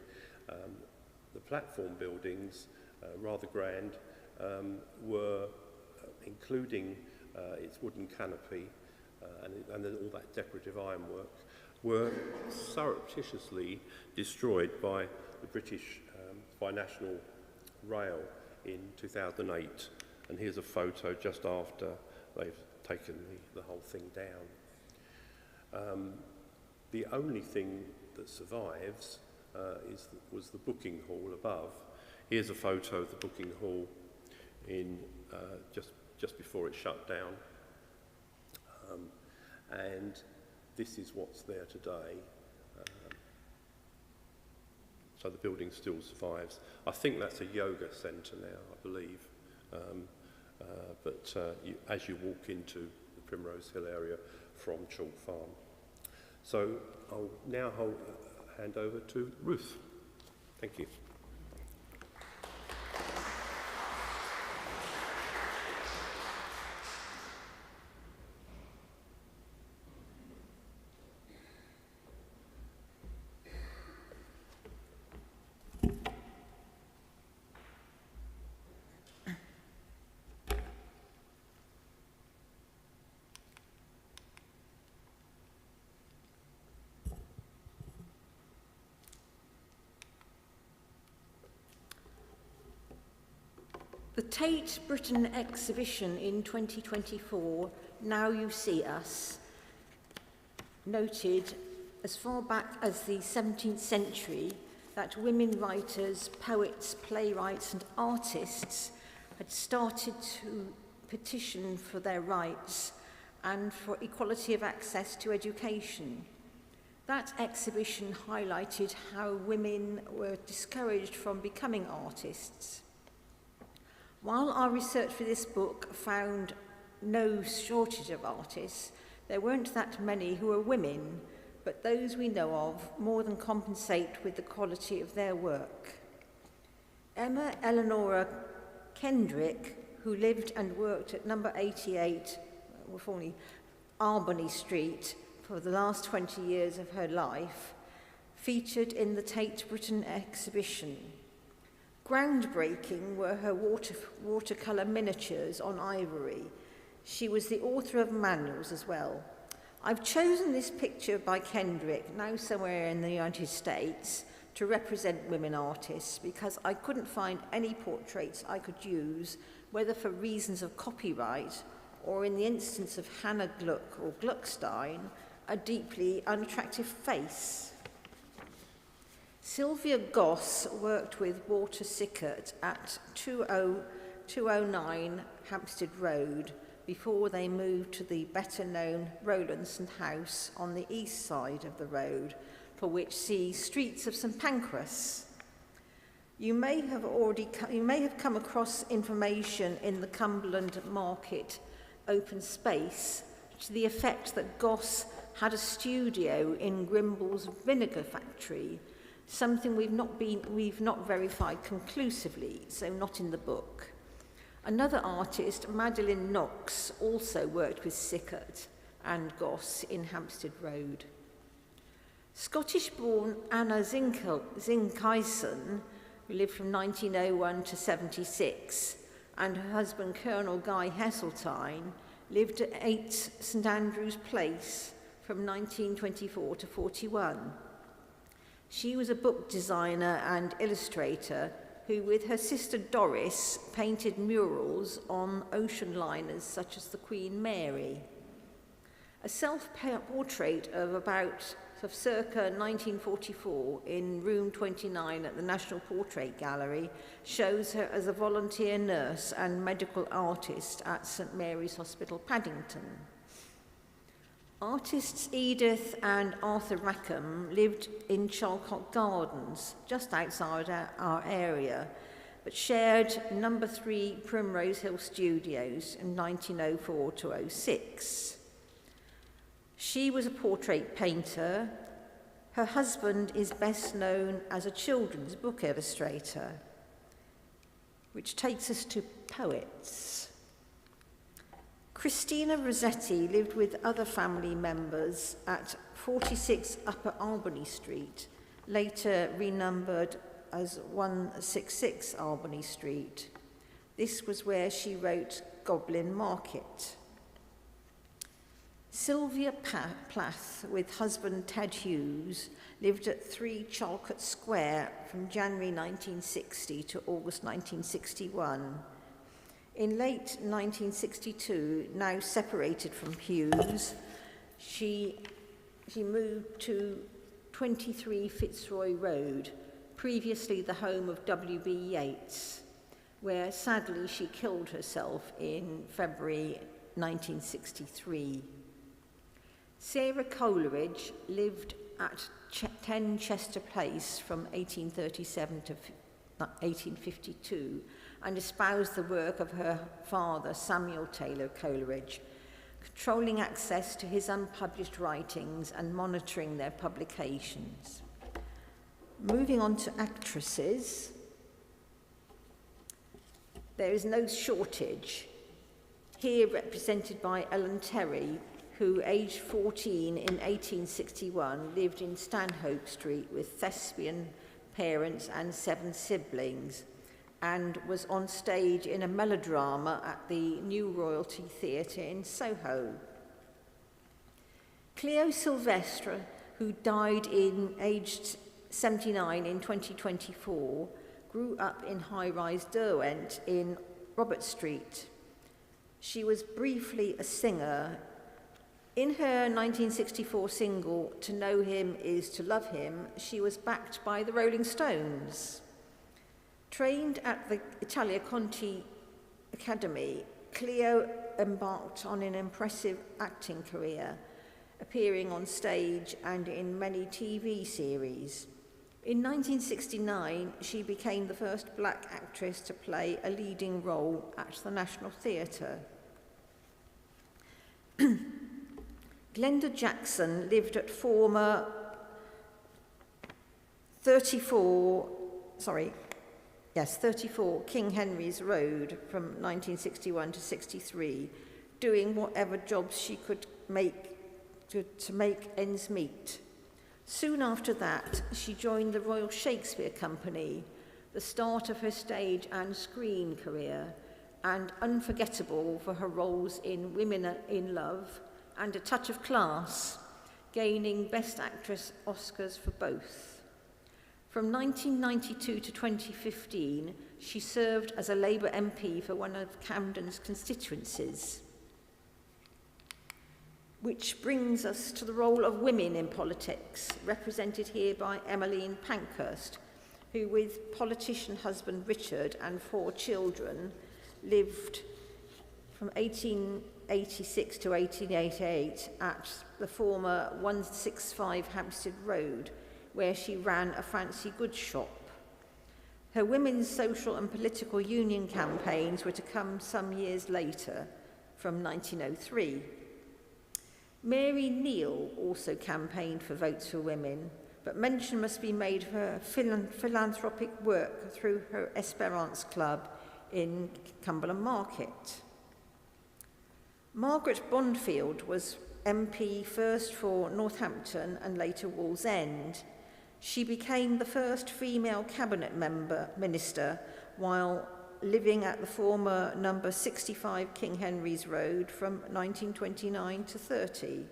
The platform buildings, rather grand, were, including its wooden canopy and then all that decorative ironwork, were surreptitiously destroyed by the British, by National Rail in 2008. And here's a photo just after they've taken the whole thing down. The only thing that survives was the booking hall above. Here's a photo of the booking hall in just before it shut down. And this is what's there today. So the building still survives. I think that's a yoga centre now, I believe. As you walk into the Primrose Hill area from Chalk Farm. So I'll now hand over to Ruth. Thank you. The Tate Britain exhibition in 2024, Now You See Us, noted as far back as the 17th century that women writers, poets, playwrights and artists had started to petition for their rights and for equality of access to education. That exhibition highlighted how women were discouraged from becoming artists. While our research for this book found no shortage of artists, there weren't that many who were women, but those we know of more than compensate with the quality of their work. Emma Eleanora Kendrick, who lived and worked at number 88, formerly Albany Street, for the last 20 years of her life, featured in the Tate Britain exhibition. Groundbreaking were her watercolour miniatures on ivory. She was the author of manuals as well. I've chosen this picture by Kendrick, now somewhere in the United States, to represent women artists because I couldn't find any portraits I could use, whether for reasons of copyright or in the instance of Hannah Gluck or Gluckstein, a deeply unattractive face. Sylvia Goss worked with Walter Sickert at 209 Hampstead Road before they moved to the better-known Rowlandson House on the east side of the road, for which see Streets of St Pancras. You may have come across information in the Cumberland Market open space to the effect that Goss had a studio in Grimble's vinegar factory, something we've not verified conclusively, so not in the book. Another artist, Madeline Knox, also worked with Sickert and Goss in Hampstead Road. Scottish-born Anna Zinkison, who lived from 1901 to 76, and her husband, Colonel Guy Heseltine, lived at 8 St Andrew's Place from 1924 to 41. She was a book designer and illustrator who, with her sister Doris, painted murals on ocean liners such as the Queen Mary. A self-portrait of circa 1944 in room 29 at the National Portrait Gallery shows her as a volunteer nurse and medical artist at St Mary's Hospital, Paddington. Artists Edith and Arthur Rackham lived in Charlcote Gardens, just outside our area, but shared number 3 Primrose Hill Studios in 1904 to 06. She was a portrait painter. Her husband is best known as a children's book illustrator, which takes us to poets. Christina Rossetti lived with other family members at 46 Upper Albany Street, later renumbered as 166 Albany Street. This was where she wrote Goblin Market. Sylvia Plath, with husband Ted Hughes, lived at 3 Charlcote Square from January 1960 to August 1961. In late 1962, now separated from Hughes, she moved to 23 Fitzroy Road, previously the home of W.B. Yeats, where sadly she killed herself in February 1963. Sarah Coleridge lived at 10 Chester Place from 1837 to 1852 and espoused the work of her father, Samuel Taylor Coleridge, controlling access to his unpublished writings and monitoring their publications. Moving on to actresses, there is no shortage, here represented by Ellen Terry, who, aged 14 in 1861, lived in Stanhope Street with thespian parents and 7 siblings, and was on stage in a melodrama at the New Royalty Theatre in Soho. Cleo Sylvestre, who died aged 79 in 2024, grew up in high-rise Derwent in Robert Street. She was briefly a singer. In her 1964 single, To Know Him Is to Love Him, she was backed by the Rolling Stones. Trained at the Italia Conti Academy, Cleo embarked on an impressive acting career, appearing on stage and in many TV series. In 1969, she became the first black actress to play a leading role at the National Theatre. Glenda Jackson lived at former 34 King Henry's Road from 1961 to 63, doing whatever jobs she could make to make ends meet. Soon after that, she joined the Royal Shakespeare Company, the start of her stage and screen career, and unforgettable for her roles in Women in Love and A Touch of Class, gaining Best Actress Oscars for both. From 1992 to 2015, she served as a Labour MP for one of Camden's constituencies. Which brings us to the role of women in politics, represented here by Emmeline Pankhurst, who with politician husband Richard and 4 children lived from 1886 to 1888 at the former 165 Hampstead Road, where she ran a fancy goods shop. Her women's social and political union campaigns were to come some years later, from 1903. Mary Neal also campaigned for votes for women, but mention must be made of her philanthropic work through her Esperance Club in Cumberland Market. Margaret Bondfield was MP first for Northampton and later Wallsend. She became the first female cabinet minister while living at the former number 65 King Henry's Road from 1929 to 30.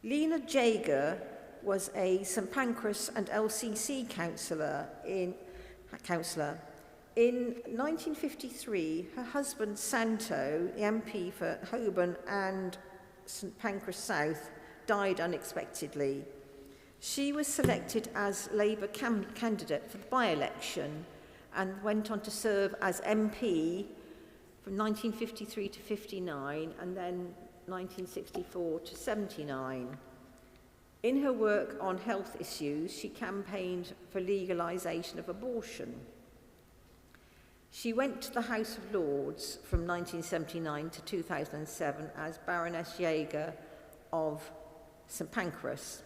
Lena Jaeger was a St Pancras and LCC councillor. In 1953, her husband Santo, the MP for Holborn and St Pancras South, died unexpectedly. She was selected as Labour candidate for the by-election and went on to serve as MP from 1953 to 59 and then 1964 to 79. In her work on health issues, she campaigned for legalisation of abortion. She went to the House of Lords from 1979 to 2007 as Baroness Jaeger of St Pancras.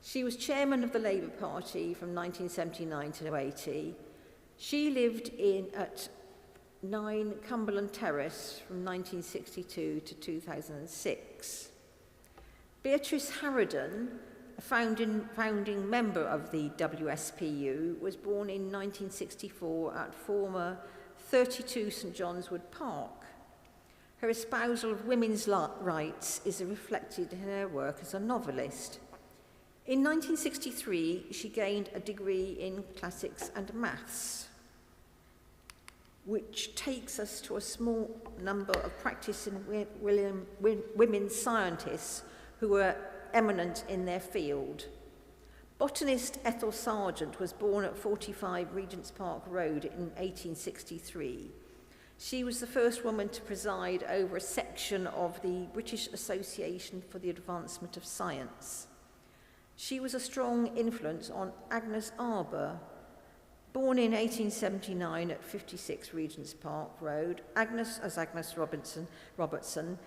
She was chairman of the Labour Party from 1979 to 80. She lived at 9 Cumberland Terrace from 1962 to 2006. Beatrice Harraden, a founding member of the WSPU, was born in 1964 at former 32 St John's Wood Park. Her espousal of women's rights is reflected in her work as a novelist. In 1963, she gained a degree in classics and maths, which takes us to a small number of practicing women scientists who were eminent in their field. Botanist Ethel Sargent was born at 45 Regent's Park Road in 1863. She was the first woman to preside over a section of the British Association for the Advancement of Science. She was a strong influence on Agnes Arber. Born in 1879 at 56 Regent's Park Road, Agnes Robertson,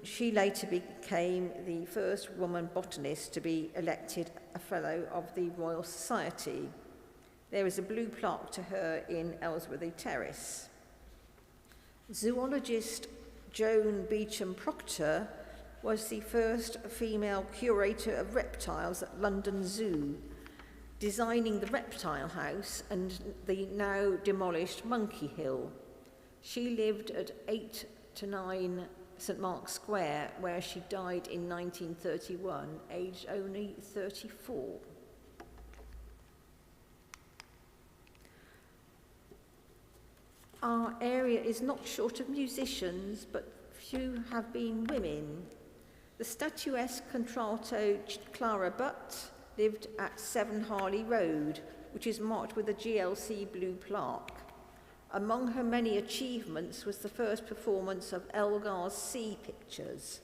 she later became the first woman botanist to be elected a Fellow of the Royal Society. There is a blue plaque to her in Ellsworthy Terrace. Zoologist Joan Beecham Proctor was the first female curator of reptiles at London Zoo, designing the Reptile House and the now demolished Monkey Hill. She lived at 8 to 9 St Mark's Square, where she died in 1931, aged only 34. Our area is not short of musicians, but few have been women. The statuesque contralto Clara Butt lived at 7 Harley Road, which is marked with a GLC blue plaque. Among her many achievements was the first performance of Elgar's Sea Pictures.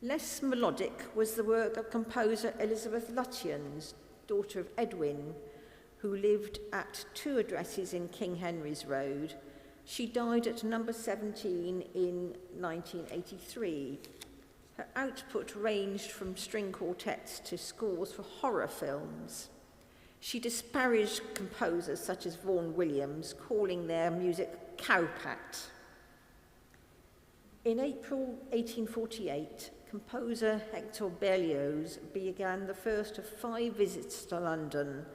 Less melodic was the work of composer Elizabeth Lutyens, daughter of Edwin, who lived at 2 addresses in King Henry's Road. She died at number 17 in 1983. Her output ranged from string quartets to scores for horror films. She disparaged composers such as Vaughan Williams, calling their music cowpat. In April 1848, composer Hector Berlioz began the first of 5 visits to London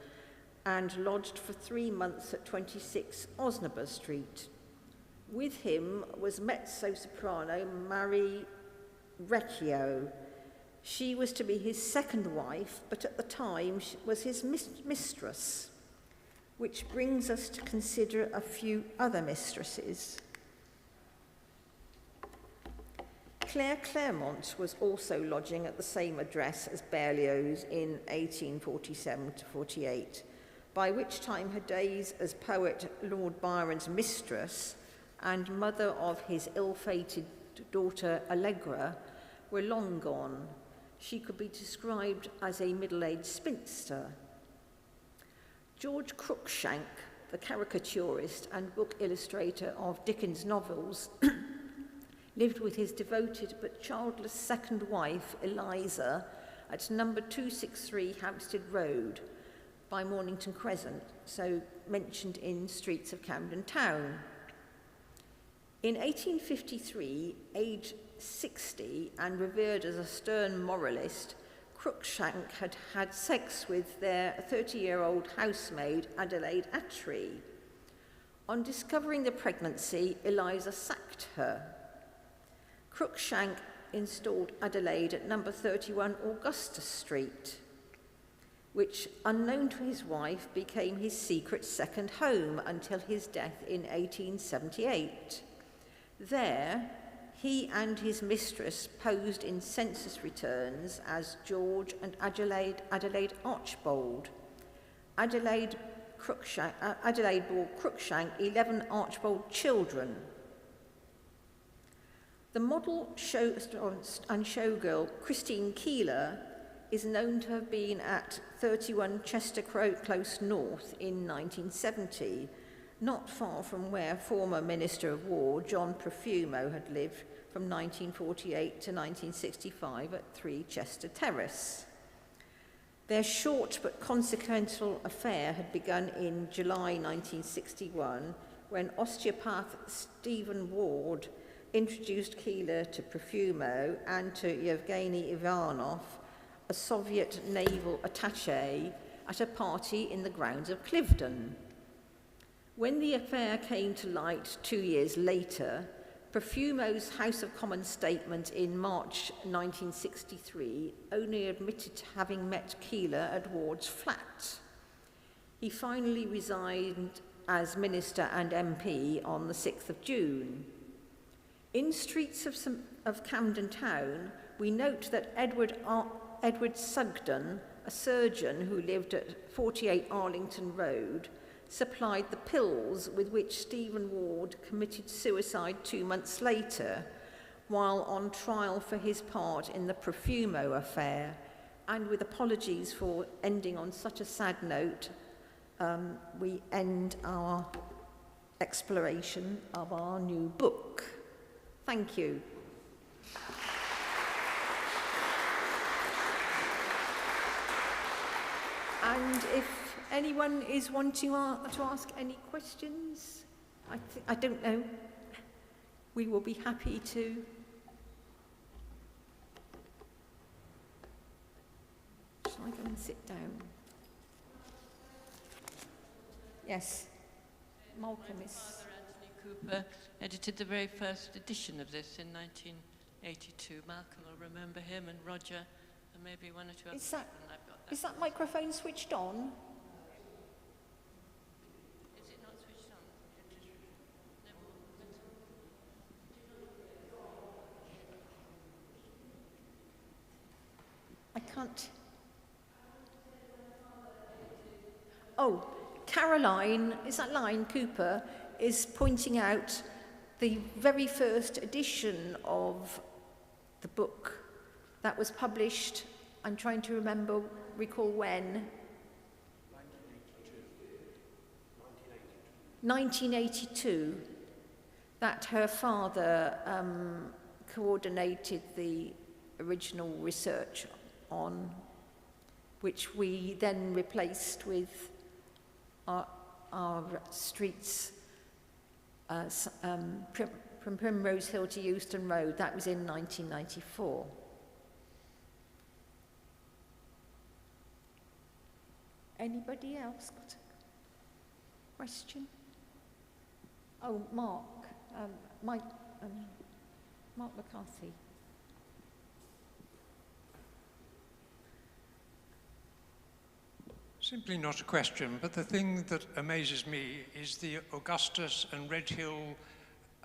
and lodged for 3 months at 26 Osnaburgh Street. With him was mezzo-soprano Marie Recchio. She was to be his second wife, but at the time she was his mistress, which brings us to consider a few other mistresses. Claire Claremont was also lodging at the same address as Berlioz in 1847 to 48, by which time her days as poet Lord Byron's mistress and mother of his ill-fated daughter Allegra were long gone. She could be described as a middle-aged spinster. George Cruikshank, the caricaturist and book illustrator of Dickens' novels, lived with his devoted but childless second wife, Eliza, at number 263 Hampstead Road by Mornington Crescent, so mentioned in Streets of Camden Town. In 1853, aged 60 and revered as a stern moralist, Cruikshank had had sex with their 30-year-old housemaid, Adelaide Attry. On discovering the pregnancy, Eliza sacked her. Cruikshank installed Adelaide at number 31 Augustus Street, which, unknown to his wife, became his secret second home until his death in 1878. There, he and his mistress posed in census returns as George and Adelaide Archbold. Adelaide bore Cruikshank 11 Archbold children. The model and showgirl Christine Keeler is known to have been at 31 Chester Close North in 1970, not far from where former Minister of War John Profumo had lived from 1948 to 1965 at 3 Chester Terrace. Their short but consequential affair had begun in July 1961 when osteopath Stephen Ward introduced Keeler to Profumo and to Yevgeny Ivanov, a Soviet naval attaché, at a party in the grounds of Cliveden. When the affair came to light 2 years later, Profumo's House of Commons statement in March 1963 only admitted having met Keeler at Ward's flat. He finally resigned as Minister and MP on the 6th of June. In Streets of Camden Town, we note that Edward Sugden, a surgeon who lived at 48 Arlington Road, supplied the pills with which Stephen Ward committed suicide 2 months later, while on trial for his part in the Profumo affair. And with apologies for ending on such a sad note, we end our exploration of our new book. Thank you. And if anyone is wanting to ask any questions, I don't know, we will be happy to. Shall I go and sit down? Yes, Malcolm is. Father Anthony Cooper edited the very first edition of this in 1982. Malcolm will remember him, and Roger, and maybe one or two others. Is that microphone switched on? Is it not switched on? I can't. Oh, Caroline, is that line, Cooper, is pointing out the very first edition of the book that was published, I'm trying to recall when. 1982. That her father coordinated the original research on, which we then replaced with our streets from Primrose Hill to Euston Road. That was in 1994. Anybody else got a question? Oh, Mark McCarthy. Simply not a question, but the thing that amazes me is the Augustus and Redhill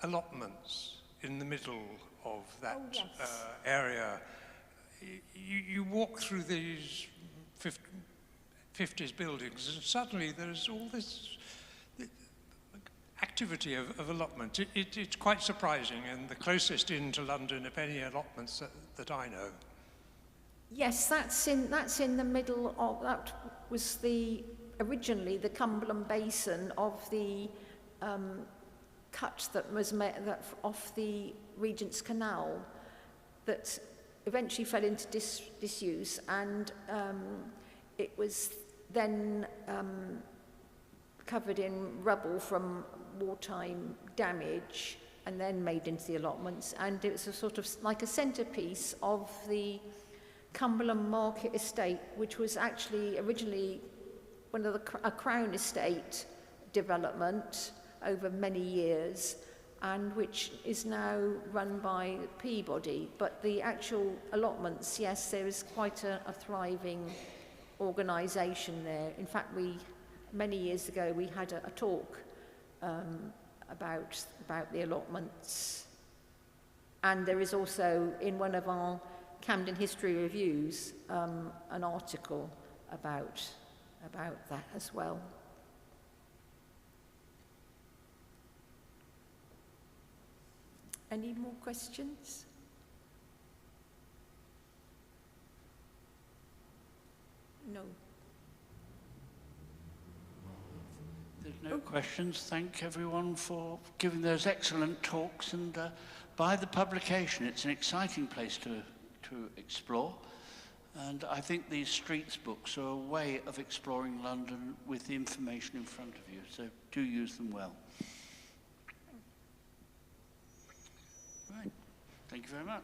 allotments in the middle of that Oh, yes. area. You walk through these 50s buildings, and suddenly there's all this activity of allotment. It's quite surprising, and the closest into London of any allotments that I know. Yes, that's in the middle of, that was originally the Cumberland Basin of the cut that was made off the Regent's Canal that eventually fell into disuse, and it was then covered in rubble from wartime damage and then made into the allotments, and it was a sort of like a centrepiece of the Cumberland Market Estate, which was actually originally a Crown Estate development over many years, and which is now run by Peabody. But the actual allotments, yes, there is quite a thriving organisation there. In fact, many years ago we had a talk about the allotments, and there is also in one of our Camden History Reviews an article about that as well. Any more questions? No. There's no questions. Thank everyone for giving those excellent talks, and buy the publication. It's an exciting place to explore, and I think these streets books are a way of exploring London with the information in front of you, so do use them well. Right. Thank you very much.